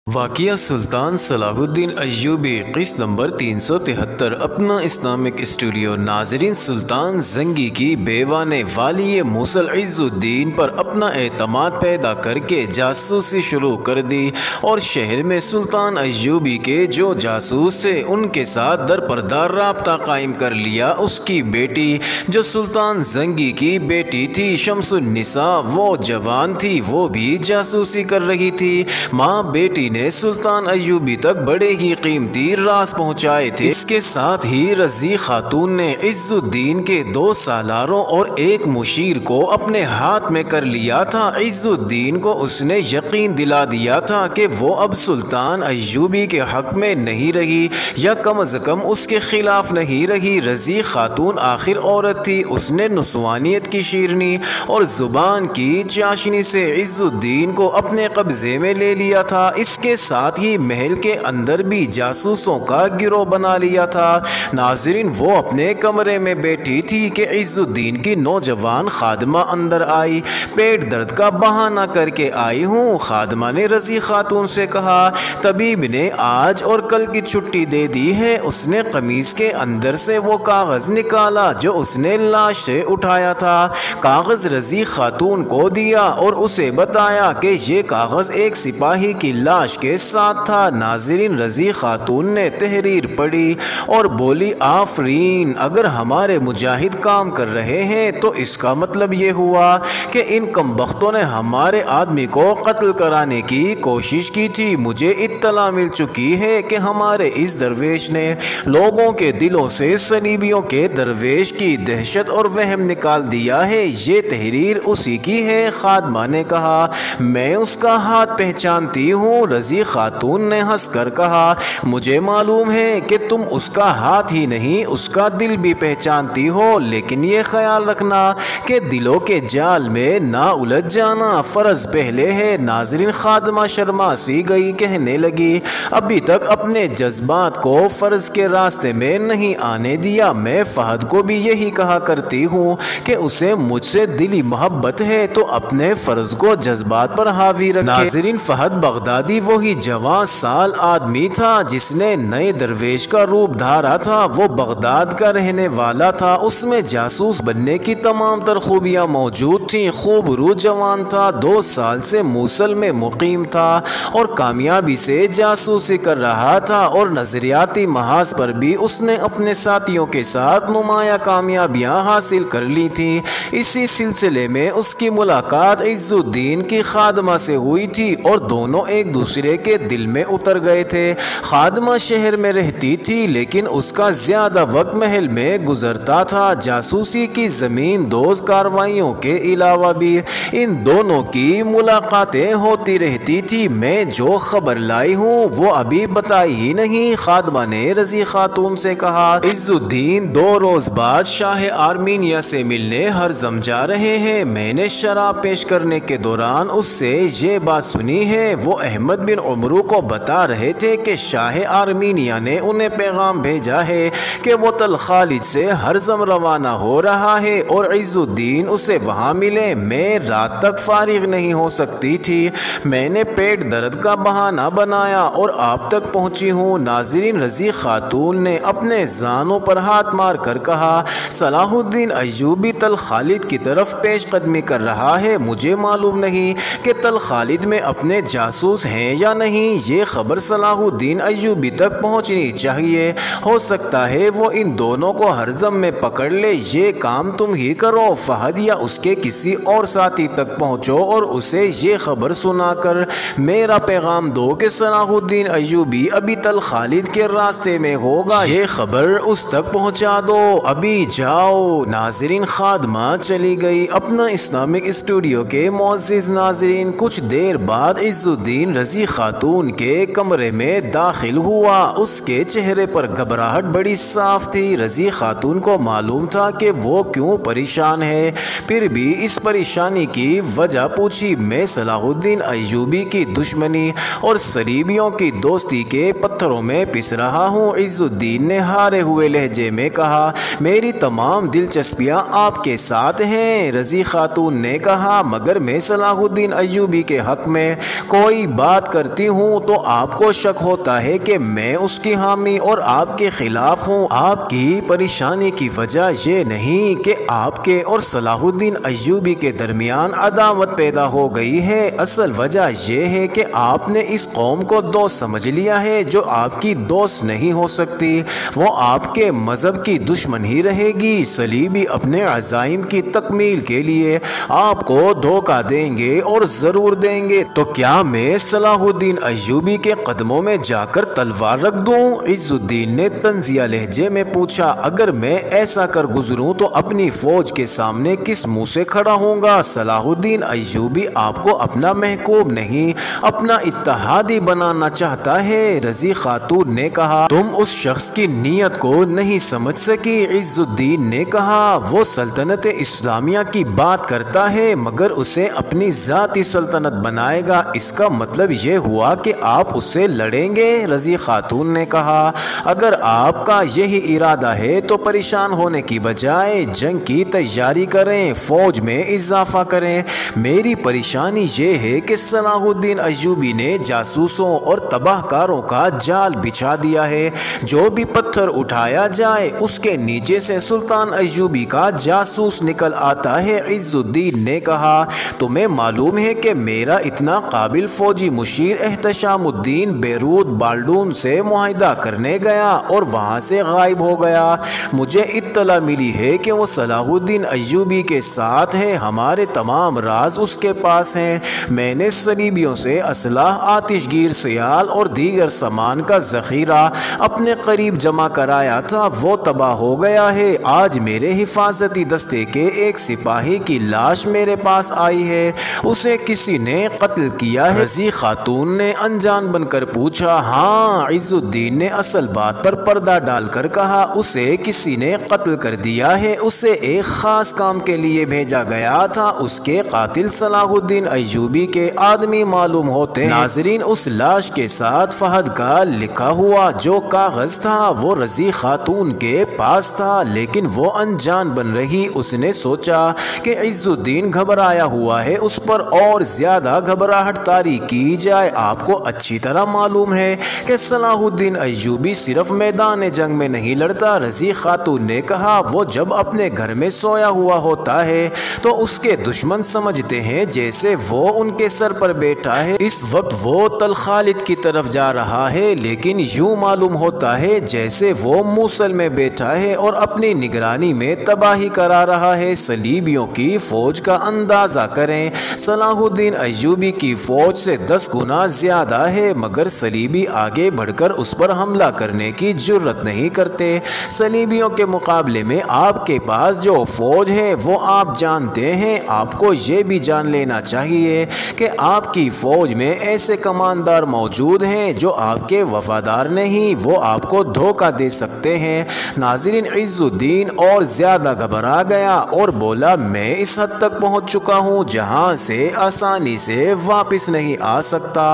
वाक़िया सुल्तान Salahuddin Ayyubi क़िस्त number 373 अपना Islamic studio. नाज़रीन, सुल्तान जंगी की बेवा ने वाली मूसल इज़्ज़ुद्दीन पर अपना एतमाद पैदा करके जासूसी शुरू कर दी और शहर में सुल्तान अय्यूबी के जो जासूस थे उनके साथ दरपरदार राब्ता कायम कर लिया। उसकी बेटी जो सुल्तान जंगी की बेटी थी शम्सुन्निसा, वो जवान थी, वो भी जासूसी कर रही थी। माँ बेटी ने सुल्तान अय्यूबी तक बड़े ही कीमती राज पहुंचाए थे। इसके साथ ही रजी खातून ने इज़्ज़ुद्दीन के 2 सालारों और 1 मुशीर को अपने हाथ में कर लिया था। इज़्ज़ुद्दीन को उसने यकीन दिला दिया था कि वो अब सुल्तान अय्यूबी के हक में नहीं रही या कम अज़ कम उसके खिलाफ नहीं रही। रजी खातून आखिर औरत थी, उसने नुस्वानियत की शीरनी और जुबान की चाशनी से इज़्ज़ुद्दीन को अपने कब्जे में ले लिया था। इसके साथ ही महल के अंदर भी जासूसों का गिरोह बना लिया था। नाज़रीन, वो अपने कमरे में बैठी थी कि इज़्ज़ुद्दीन की नौजवान खादमा अंदर आई। पेट दर्द का बहाना करके आई हूँ, खादमा ने रजी खातून से कहा। तबीब ने आज और कल की छुट्टी दे दी है। उसने कमीज के अंदर से वो कागज निकाला जो उसने लाश से उठाया था। कागज रजी खातून को दिया और उसे बताया कि ये कागज एक सिपाही की लाश के साथ था। नाज़रीन, रजी खातून ने तहरीर पढ़ी और बोली, आफरीन, अगर हमारे मुजाहिद काम कर रहे हैं तो इसका मतलब ये हुआ कि इन कमबख्तों ने हमारे आदमी को कत्ल कराने की कोशिश की थी। मुझे इत्तला मिल चुकी है कि हमारे इस दरवेश ने लोगों के दिलों से सलीबियों के दरवेश की दहशत और वहम निकाल दिया है। ये तहरीर उसी की है। खादमा ने कहा, मैं उसका हाथ पहचानती हूँ। रजी खातून ने हंसकर कहा, मुझे मालूम है कि तुम उसका हाथ ही नहीं उसका दिल भी पहचानती हो, लेकिन ये ख्याल रखना कि दिलों के जाल में ना उलझ जाना फ़र्ज पहले है। नाज़रीन, खादमा शर्मा सी गई, कहने लगी, अभी तक अपने जज्बात को फ़र्ज के रास्ते में नहीं आने दिया। मैं फहद को भी यही कहा करती हूँ कि उसे मुझसे दिली मोहब्बत है तो अपने फ़र्ज को जज्बात पर हावी रखे। नाज़रीन, फहद बगदादी वही जवान साल आदमी था जिसने नए दरवेश का रूप धारा था। वो बगदाद का रहने वाला था। उसमें जासूस बनने की तमाम तर खूबियाँ मौजूद थीं। खूबरू जवान था, 2 साल से मूसल में मुकीम था और कामयाबी से जासूसी कर रहा था और नजरियाती महाज पर भी उसने अपने साथियों के साथ नुमाया कामयाबियाँ हासिल कर ली थी। इसी सिलसिले में उसकी मुलाकात इज़्ज़ुद्दीन की खादमा से हुई थी और दोनों एक दूसरे के दिल में उतर गए थे। खादमा शहर में रहती थी लेकिन उसका ज्यादा वक्त महल में गुजरता था। जासूसी की जमीन दोज कार्रवाइयों के अलावा भी इन दोनों की मुलाकातें होती रहती थी। मैं जो खबर लाई हूँ वो अभी बताई ही नहीं, खादमा ने रजी खातून से कहा। इज़्ज़ुद्दीन 2 रोज बाद शाह आर्मीनिया से मिलने हरजम जा रहे हैं। मैंने शराब पेश करने के दौरान उससे ये बात सुनी है। वो अहमद बिन उमरू को बता रहे थे कि शाह आर्मीनिया ने उन्हें पैगाम भेजा है कि वो तल खालिद से हरजम रवाना हो रहा है और इज़्ज़ुद्दीन उसे वहाँ मिले। मैं रात तक फारिग नहीं हो सकती थी। मैंने पेट दर्द का बहाना बनाया और आप तक पहुँची हूँ। नाज़रीन, रजी खातून ने अपने जानों पर हाथ मार कर कहा, सलाहुद्दीन अय्यूबी तल खालिद की तरफ पेश कदमी कर रहा है। मुझे मालूम नहीं कि तल खालिद में अपने जासूस हैं या नहीं। ये खबर सलाहुद्दीन अय्यूबी तक पहुंचनी चाहिए। हो सकता है वो इन दोनों को हरजम में पकड़ ले। ये काम तुम ही करो। फहद या उसके किसी और साथी तक पहुंचो और उसे ये खबर सुनाकर मेरा पैगाम दो कि सलाहुद्दीन अय्यूबी अभी तल खालिद के रास्ते में होगा। ये खबर उस तक पहुंचा दो। अभी जाओ। नाजरीन, खादमा चली गई। अपना इस्लामिक स्टूडियो के मोअज़्ज़िज़ नाजरीन, कुछ देर बाद इज़्ज़ुद्दीन रजी खातून के कमरे में दाखिल हुआ। उसके चेहरे पर घबराहट बड़ी साफ थी। रजी खातून को मालूम था कि वो क्यों परेशान है, फिर भी इस परेशानी की वजह पूछी। मैं सलाहुद्दीन अय्यूबी की दुश्मनी और सलीबियों की दोस्ती के पत्थरों में पिस रहा हूँ। इज़्ज़ुद्दीन ने हारे हुए लहजे में कहा, मेरी तमाम दिलचस्पियाँ आपके साथ हैं। रजी खातून ने कहा, मगर मैं सलाहुद्दीन अय्यूबी के हक में कोई बात करती हूँ तो आपको शक होता है कि मैं उसकी हामी और आपके खिलाफ हूँ। आपकी परेशानी की वजह यह नहीं कि आपके और सलाहुद्दीन अय्यूबी के दरमियान अदावत पैदा हो गई है। असल वजह यह है कि आपने इस कौम को दोस्त समझ लिया है जो आपकी दोस्त नहीं हो सकती, वो आपके मजहब की दुश्मन ही रहेगी। सलीबी अपने अज़ाइम की तकमील के लिए आपको धोखा देंगे और ज़रूर देंगे। तो क्या मैं सलाहुद्दीन अय्यूबी के कदमों में जाकर तलवार रख दूं? इज़्ज़ुद्दीन ने तंजिया लहजे में पूछा। अगर मैं ऐसा कर गुजरूं तो अपनी फौज के सामने किस मुंह से खड़ा होऊंगा? सलाहुद्दीन अय्यूबी आपको अपना महकूम नहीं, अपना इत्तेहादी बनाना चाहता है। रजी खातून ने कहा, तुम उस शख्स की नीयत को नहीं समझ सकी। इज़्ज़ुद्दीन ने कहा, वो सल्तनत इस्लामिया की बात करता है मगर उसे अपनी ज़ाती सल्तनत बनाएगा। इसका मतलब ये हुआ कि आप उससे लड़ेंगे? रजी खातून ने कहा, अगर आपका यही इरादा है तो परेशान होने की बजाय जंग की तैयारी करें, फौज में इजाफा करें। मेरी परेशानी ये है कि सलाहुद्दीन अय्यूबी ने जासूसों और तबाहकारों का जाल बिछा दिया है। जो भी पत्थर उठाया जाए उसके नीचे से सुल्तान अय्यूबी का जासूस निकल आता है। इज़्ज़ुद्दीन ने कहा, तुम्हें मालूम है कि मेरा इतना काबिल फौजी मुशीर एहतशामुद्दीन बेरूत बाल्डून से मुआहिदा करने गया और वहाँ से गायब हो गया। मुझे इत्तला मिली है कि वो सलाहुद्दीन अय्यूबी के साथ है, हमारे तमाम राज उसके पास हैं। मैंने सलीबियों से असलाह, आतिशगीर सियाल और दीगर सामान का ज़ख़ीरा अपने करीब जमा कराया था, वो तबाह हो गया है। आज मेरे हिफाजती दस्ते के एक सिपाही की लाश मेरे पास आई है, उसे किसी ने कत्ल किया है। रज़ी खातून ने अनजान बनकर पूछा। हाँ, इज़्ज़ुद्दीन ने असल बात पर पर्दा डालकर कहा, उसे किसी ने कत्ल कर दिया है, उसे एक ख़ास काम के लिए भेजा गया था। उसके कातिल सलाहुद्दीन अय्यूबी के आदमी मालूम होते हैं। नाज़रीन, उस लाश के साथ फहद का लिखा हुआ जो कागज़ था वो रज़ी खातून के पास था, लेकिन वो अनजान बन रही। उसने सोचा कि इज़्ज़ुद्दीन घबराया हुआ है, उस पर और ज़्यादा घबराहट तारी की जाए। आपको अच्छी तरह मालूम है कि सलाहुद्दीन अय्यूबी सिर्फ मैदान जंग में नहीं लड़ता। रज़ी खातून ने कहा, वो जब अपने घर में सोया हुआ होता है तो उसके दुश्मन समझते हैं जैसे वो उनके सर पर बैठा है। इस वक्त वो तल खालिद की तरफ जा रहा है, लेकिन यूं मालूम होता है जैसे वो मूसल में बैठा है और अपनी निगरानी में तबाही करा रहा है। सलीबियों की फौज का अंदाजा करें, सलाहुद्दीन अय्यूबी की फौज से 10 गुना ज्यादा है, मगर सलीबी आगे बढ़कर उस पर हमला करने की जुर्रत नहीं करते। सलीबियों के मुकाबले में आपके पास जो फौज है वो आप जानते हैं। आपको ये भी जान लेना चाहिए कि आपकी फौज में ऐसे कमांडर मौजूद हैं जो आपके वफादार नहीं, वो आपको धोखा दे सकते हैं। नाज़रीन, इज़्ज़ुद्दीन और ज़्यादा घबरा गया और बोला, मैं इस हद तक पहुंच चुका हूं जहां से आसानी से वापस नहीं आ सकता।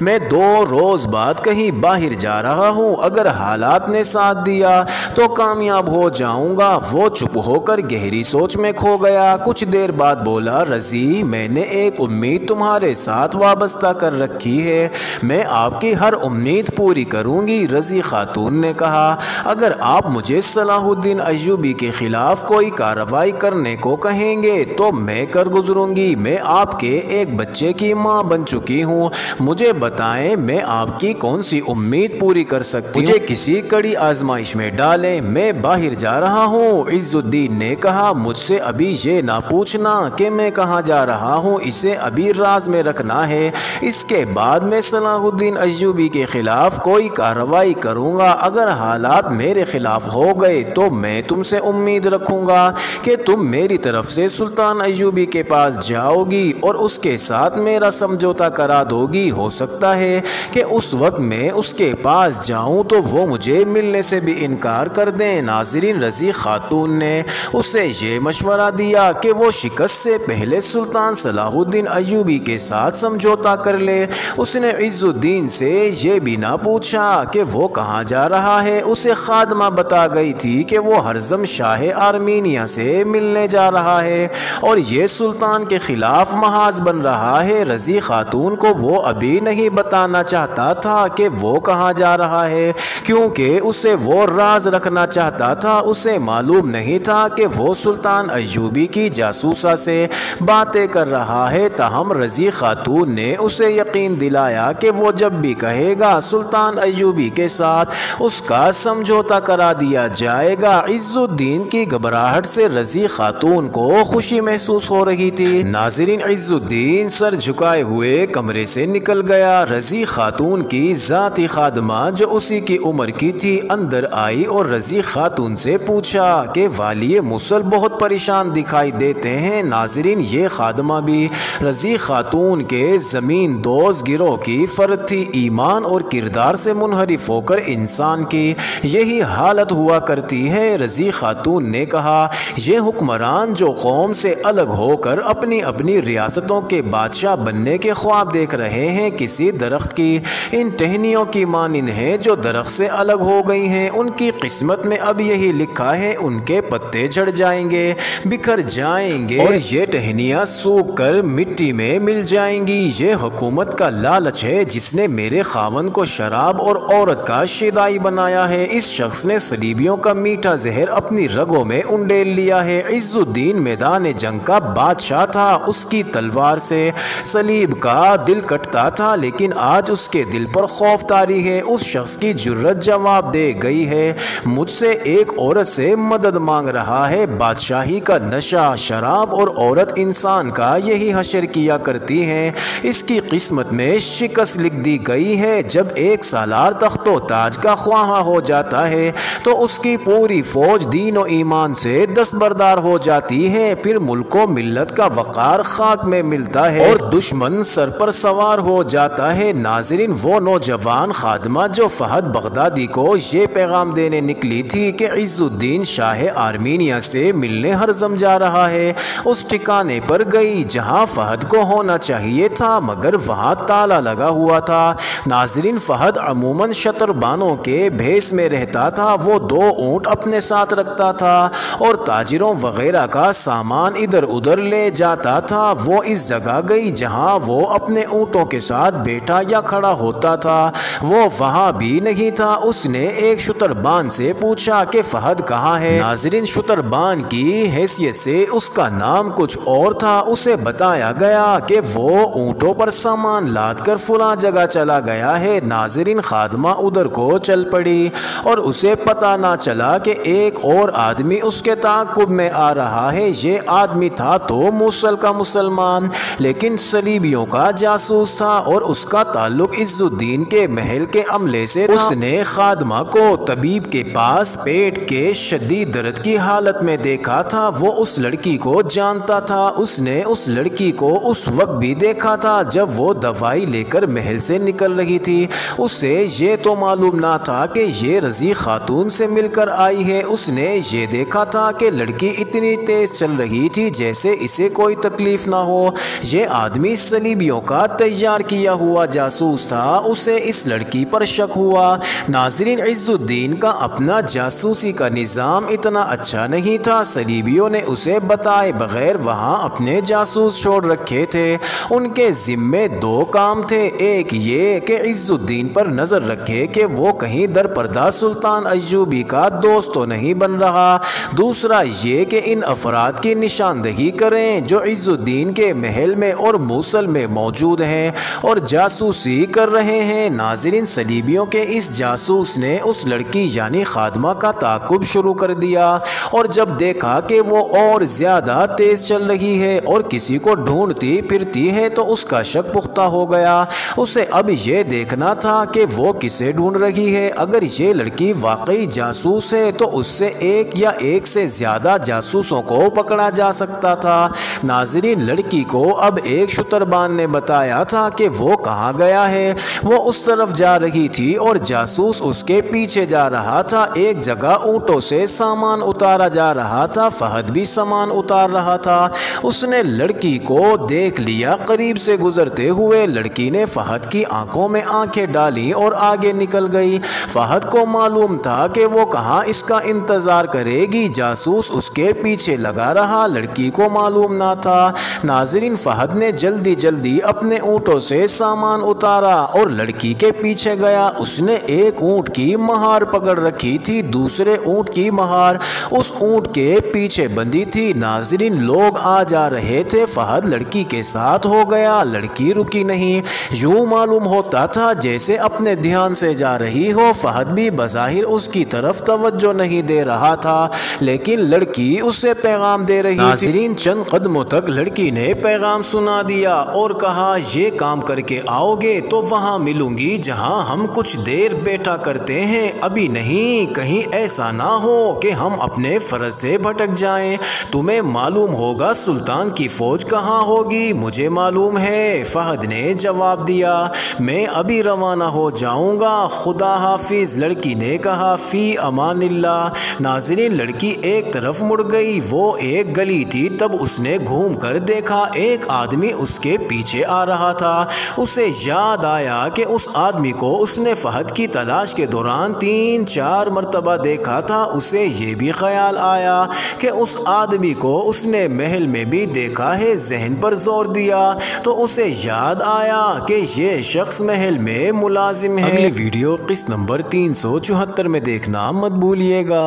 मैं 2 रोज़ बाद कहीं बाहर जा रहा हूं, अगर हालात ने साथ दिया तो कामयाब हो जाऊंगा। वो चुप होकर गहरी सोच में खो गया। कुछ देर बाद बोला, रज़ी, मैंने एक उम्मीद तुम्हारे साथ वाबस्ता कर रखी है, मैं आपकी हर उम्मीद पूरी करूंगी। रज़ी खातून ने कहा, अगर आप मुझे सलाहुद्दीन अय्यूबी के खिलाफ कोई कार्रवाई करने को कहेंगे तो मैं कर गुजरूंगी। मैं आपके एक बच्चे की माँ बन चुकी हूँ, मुझे बताएं मैं आपकी कौन सी उम्मीद पूरी कर सकती हूँ? मुझे किसी कड़ी आजमाइश में डालें, मैं बाहर जा रहा हूँ। इज़्ज़ुद्दीन ने कहा, मुझसे अभी ये ना पूछना कि मैं कहाँ जा रहा हूँ, इसे अभी राज में रखना है। इसके बाद मैं सलाहुद्दीन अय्यूबी के खिलाफ कोई कार्रवाई करूँगा। अगर हालात मेरे खिलाफ हो गए तो मैं तुमसे उम्मीद रखूँगा कि तुम मेरी तरफ से सुल्तान अय्यूबी के पास जाओगी और उसके साथ मेरा समझौता करा दोगी। हो सकता है कि उस वक्त मैं उसके पास जाऊँ तो वो मुझे मिलने से भी इनकार कर दें। नाज़रीन, रज़ी खातून ने उसे ये मशवरा दिया कि वो शिकस्त से पहले सुल्तान सलाहुद्दीन अय्यूबी के साथ समझौता कर ले। उसने इज़्ज़ुद्दीन से ये भी ना पूछा कि वो कहाँ जा रहा है। उसे खादमा बता गई थी कि वो हरज़म शाह आर्मीनिया से मिलने जा रहा है और ये सुल्तान के खिलाफ महाज बन रहा है। रज़ी खातून को वो अभी नहीं बताना चाहता था कि वो कहाँ जा रहा है, क्योंकि उसे वो राज रखना चाहता था। उसे मालूम नहीं था कि वो सुल्तान अय्यूबी की जासूसा से बातें कर रहा है। ताहम रज़ी खातून ने उसे यकीन दिलाया कि वो जब भी कहेगा सुल्तान अय्यूबी के साथ उसका समझौता करा दिया जाएगा। इज़्ज़ुद्दीन की घबराहट से रज़ी खातून को खुशी महसूस हो रही थी। नाज़रीन, इज़्ज़ुद्दीन सर झुकाए हुए कमरे से निकल गया। रज़ी खातून की ज़ाती खादमा जो उसी की उम्र की थी अंदर आई और रज़ी खातून से पूछा कि वालिय मुसल बहुत परेशान दिखाई देते हैं। नाज़रीन, ये खादमा भी रज़ी खातून के ज़मीन दोज गिरोह की फ़र्द थी। ईमान और किरदार से मुनहरिफ होकर इंसान की यही हालत हुआ करती है। रज़ी खातून ने कहा, ये हुक्मरान जो कौम से अलग होकर अपनी अपनी रियासतों के बादशाह बनने के ख्वाब देख रहे हैं, किसी दरख्त की इन टहनियों की मानिंद हैं जो दरख्त से अलग हो गई हैं। उनकी किस्मत में अब यही लिखा है, उनके पत्ते झड़ जाएंगे, बिखर जाएंगे और ये टहनियाँ सूख कर मिट्टी में मिल जाएंगी। ये हुकूमत का लालच है जिसने मेरे खावन को शराब और औरत का शिदाई बनाया है। इस शख्स ने सलीबियों का मीठा जहर अपनी रगों में उंडेल लिया है। इज़्ज़ुद्दीन मैदान जंग का बादशाह था। उसकी तलवार से सलीब का दिल कटता था, लेकिन आज उसके दिल पर खौफ तारी है। उस शख्स की जुर्रत जवाब दे गई है, मुझसे एक औरत से मदद मांग रहा है। बादशाही का नशा, शराब और औरत इंसान का यही हशर किया करती हैं। इसकी किस्मत में शिकस्त लिख दी गई है। जब एक सालार तख्तो ताज का ख्वाहा हो जाता है तो उसकी पूरी फौज दीन और ईमान से दस्तबरदार हो जाती है। फिर मुल्क व मिल्लत का वक़ार खाक में मिलता है और दुश्मन सर पर सवार हो जाता है। नाज़रीन, वो नौजवान खादमा जो फहद बगदादी को ये पैगाम देने निकली थी कि इज़्ज़ुद्दीन शाह आर्मीनिया से मिलने हरज़म जा रहा है, उस ठिकाने पर गई जहाँ फहद को होना चाहिए था, मगर वहाँ ताला लगा हुआ था। नाज़रीन, फहद अमूमन शतरबानों के भेस में रहता था। वो 2 ऊँट अपने साथ रखता था और ताजिरों वगैरह का सामान इधर उधर ले जाता था। वो इस जगह गई जहाँ वो अपने ऊँटों के साथ बैठा या खड़ा होता था, वो वहाँ भी नहीं था। उसने एक शुतरबान से पूछा कि फहद कहाँ है। नाज़रीन, शुतरबान की हैसियत से उसका नाम कुछ और था। उसे बताया गया कि वो ऊँटों पर सामान लाद कर फुला जगह चला गया है। नाज़रीन, खादमा उधर को चल पड़ी और उसे पता ना चला कि एक और आदमी उसके ताक़ुब में आ रहा है। ये आदमी था तो मूसल का मुसलमान, लेकिन सलीबियों का जासूस था और उसका ताल्लुक इज़्ज़ुद्दीन के महल के अमले से था। उसने खादमा को तबीब के पास पेट के शदीद दर्द की हालत में देखा था। वो उस लड़की को जानता था। उसने उस लड़की को उस वक्त भी देखा था जब वो दवाई लेकर महल से निकल रही थी। उसे ये तो मालूम ना था कि ये रज़ी खातून से मिलकर आई है। उसने ये देखा था कि लड़की इतनी तेज चल रही थी जैसे इसे कोई तकलीफ ना हो। ये आदमी सलीबियों का तैयार किया हुआ जासूस था। उसे इस लड़की पर शक हुआ। नाज़रीन, इज़्ज़ुद्दीन का अपना जासूसी का निज़ाम इतना अच्छा नहीं था। सलीबियों ने उसे बताए बगैर वहाँ अपने जासूस छोड़ रखे थे। उनके ज़िम्मे 2 काम थे। एक ये कि इज़्ज़ुद्दीन पर नज़र रखे कि वो कहीं दरपर्दा सुल्तान अय्यूबी का दोस्त तो नहीं बन रहा। दूसरा ये कि इन अफराद की निशानदही करें जो इज़्ज़ुद्दीन के महल में और मूसल में मौजूद हैं और जासूसी कर रहे हैं। नाज़रीन, सलीबियों के इस जासूस ने उस लड़की यानी खादमा का ताक़ुब शुरू कर दिया और जब देखा कि वो और ज़्यादा तेज़ चल रही है और किसी को ढूंढती फिरती है तो उसका शक पुख्ता हो गया। उसे अब ये देखना था कि वो किसे ढूंढ रही है। अगर ये लड़की वाकई जासूस है तो उससे एक या एक से ज़्यादा जासूसों को पकड़ा जा सकता था। नाज़रीन, लड़की को अब एक शुतरबान ने बताया था कि वो कहाँ गया है। वो उस तरफ जा रही थी और जासूस उसके पीछे जा रहा था। एक जगह ऊँटों से सामान उतारा जा रहा था। फहद भी सामान उतार रहा था। उसने लड़की को देख लिया करीब से गुजरते हुए। लड़की ने फहद की आंखों में आंखें डाली और आगे निकल गई। फहद को मालूम था कि वो कहाँ इसका इंतज़ार करेगी। जासूस उसके पीछे लगा रहा, लड़की को मालूम ना था। नाज़रीन, फहद ने जल्दी जल्दी अपने ऊँटों सीढ़ियों से सामान उतारा और लड़की के पीछे गया। उसने एक ऊंट की महार पकड़ रखी थी, दूसरे ऊंट की महार उस ऊंट के पीछे बंधी थी। नाज़रीन, लोग आ जा रहे थे। फहद लड़की के साथ हो गया। लड़की रुकी नहीं। यूं मालूम होता था जैसे अपने ध्यान से जा रही हो। फहद भी बज़ाहिर उसकी तरफ तवज्जो नहीं दे रहा था, लेकिन लड़की उसे पैगाम दे रही थी। नाज़रीन, चंद कदमों तक लड़की ने पैगाम सुना दिया और कहा, ये काम करके आओगे तो वहां मिलूंगी जहां हम कुछ देर बैठा करते हैं, अभी नहीं। कहीं ऐसा ना हो कि हम अपने फर्ज से भटक जाएं। तुम्हें मालूम होगा सुल्तान की फौज कहाँ होगी? मुझे मालूम है, फहद ने जवाब दिया। मैं अभी रवाना हो जाऊंगा, खुदा हाफिज, लड़की ने कहा। फी अमानिल्लाह। नाज़रीन, लड़की एक तरफ मुड़ गई। वो एक गली थी। तब उसने घूम कर देखा, एक आदमी उसके पीछे आ रहा था। उसे याद आया कि उस आदमी को उसने फहद की तलाश के दौरान 3-4 मरतबा देखा था। उसे ये भी ख्याल आया कि उस आदमी को उसने महल में भी देखा है। जहन पर जोर दिया तो उसे याद आया कि ये शख्स महल में मुलाजिम है। अगली वीडियो किस्त नंबर 374 में देखना मत भूलिएगा।